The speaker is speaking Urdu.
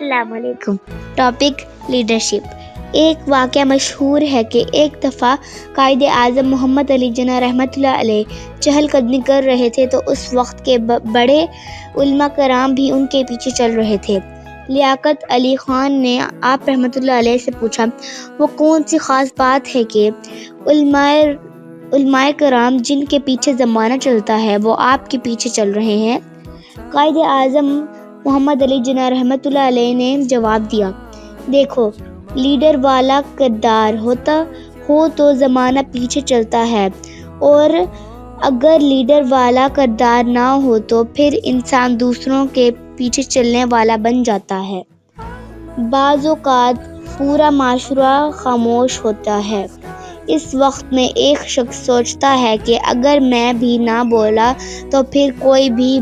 السلام علیکم۔ Topic leadership. ایک واقعہ مشہور ہے کہ ایک دفعہ قائد اعظم محمد علی جناح رحمۃ اللہ علیہ چہل قدمی کر رہے تھے تو اس وقت کے بڑے علماء کرام بھی ان کے پیچھے چل رہے تھے۔ لیاقت علی خان نے آپ رحمۃ اللہ علیہ سے پوچھا، وہ کون سی خاص بات ہے کہ علماء کرام جن کے پیچھے زمانہ چلتا ہے وہ آپ کے پیچھے چل رہے ہیں؟ قائد اعظم محمد علی جناح رحمۃ اللہ علیہ نے جواب دیا، دیکھو، لیڈر والا کردار ہو تو زمانہ پیچھے چلتا ہے، اور اگر لیڈر والا کردار نہ ہو تو پھر انسان دوسروں کے پیچھے چلنے والا بن جاتا ہے۔ بعض اوقات پورا معاشرہ خاموش ہوتا ہے۔ اس وقت میں ایک شخص سوچتا ہے کہ اگر میں بھی نہ بولا تو پھر کوئی بھی